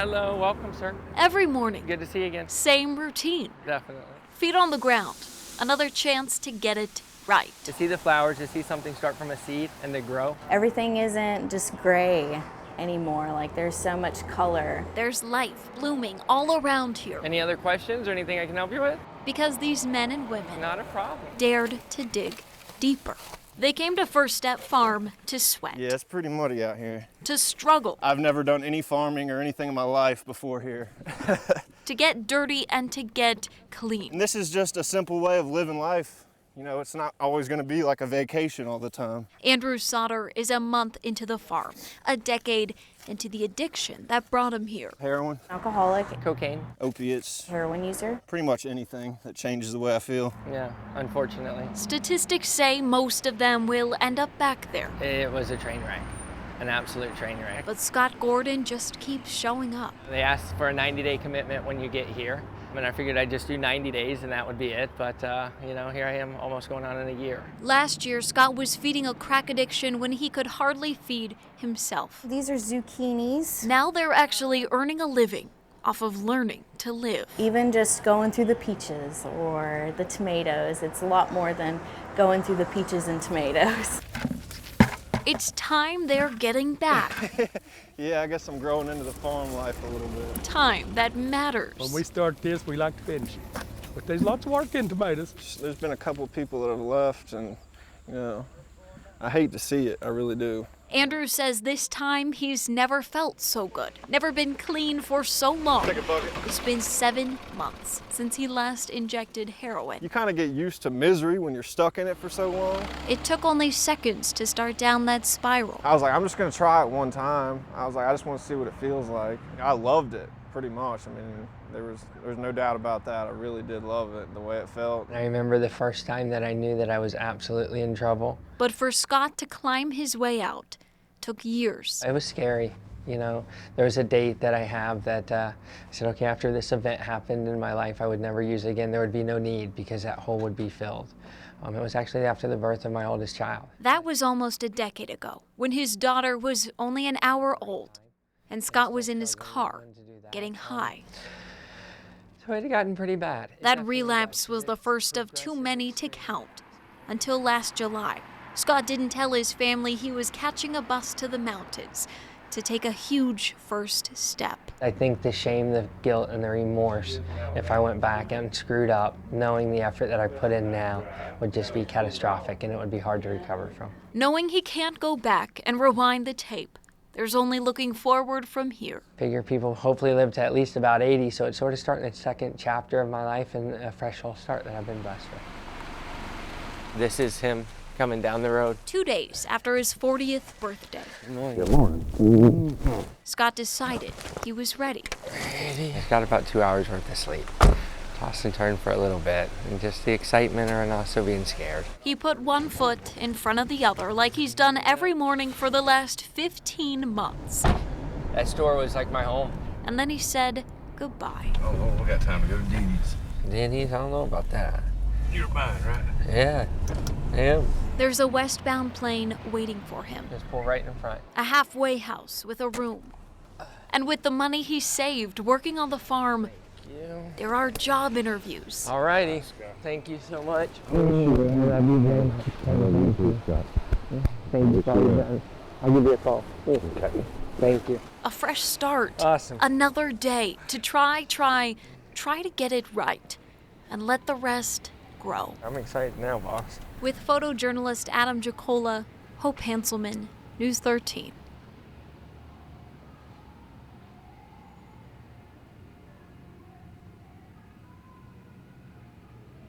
Hello, welcome, sir. Every morning, Good to see you again. same routine. Definitely. Feet on the ground. Another chance to get it right. To see the flowers, to see something start from a seed and to grow. Everything isn't just gray anymore. Like, there's so much color. There's life blooming all around here. Any other questions or anything I can help you with? Because these men and women Not a problem. dared to dig deeper. They came to First Step Farm to sweat, Yeah, it's pretty muddy out here. to struggle, I've never done any farming or anything in my life before here. to get dirty and to get clean. And this is just a simple way of living life. You know, it's not always going to be like a vacation all the time. Andrew Sauter is a month into the farm, a decade into the addiction that brought him here. Heroin, Alcoholic, Cocaine? opiates, heroin user. pretty much anything that changes the way I feel. Yeah, unfortunately. Statistics say most of them will end up back there. It was a train wreck. An absolute train wreck. But Scott Gordon just keeps showing up. They asked for a 90-day commitment when you get here. And I figured I'd just do 90 days and that would be it. But, you know, here I am almost going on in a year. Last year, Scott was feeding a crack addiction when he could hardly feed himself. These are zucchinis. Now they're actually earning a living off of learning to live. Even just going through the peaches or the tomatoes, it's a lot more than going through the peaches and tomatoes. It's time they're getting back. Yeah, I guess I'm growing into the farm life a little bit. Time that matters. When we start this, we like to finish it. But there's lots of work in tomatoes. There's been a couple of people that have left, and, you know, I hate to see it. I really do. Andrew says this time he's never felt so good, never been clean for so long. Take a bucket. It's been 7 months since he last injected heroin. You kind of get used to misery when you're stuck in it for so long. It took only seconds to start down that spiral. I was like, I'm just gonna try it one time. I was like, I just want to see what it feels like. I loved it pretty much. I mean, there was no doubt about that. I really did love it, the way it felt. I remember the first time that I knew that I was absolutely in trouble. But for Scott to climb his way out took years. It was scary, you know. There was a date that I have that I said, okay, after this event happened in my life, I would never use it again. There would be no need because that hole would be filled. It was actually after the birth of my oldest child. That was almost a decade ago, when his daughter was only an hour old, and Scott was in his car, getting high. So it had gotten pretty bad. That relapse was the first of too many to count. Until last July, Scott didn't tell his family he was catching a bus to the mountains to take a huge first step. I think the shame, the guilt, and the remorse, if I went back and screwed up, knowing the effort that I put in now would just be catastrophic and it would be hard to recover from. Knowing he can't go back and rewind the tape, there's only looking forward from here. Figure people hopefully live to at least about 80, so it's sort of starting a second chapter of my life and a fresh whole start that I've been blessed with. This is him coming down the road. 2 days after his 40th birthday, Good morning. Scott decided he was ready. I've got about 2 hours worth of sleep. Tossed and turned for a little bit, and just the excitement and also being scared. He put one foot in front of the other like he's done every morning for the last 15 months. That store was like my home. And then he said goodbye. Oh, we got time to go to Denny's. Denny's, I don't know about that. You're mine, right? Yeah, yeah. There's a westbound plane waiting for him. Just pull right in front. A halfway house with a room. And with the money he saved working on the farm, there are job interviews. Alrighty. Thank you so much. Thank you. I'll give you a call. Okay. Thank you. A fresh start. Awesome. Another day to try to get it right. And let the rest grow. I'm excited now, boss. With photojournalist Adam Jacola, Hope Hanselman, News 13.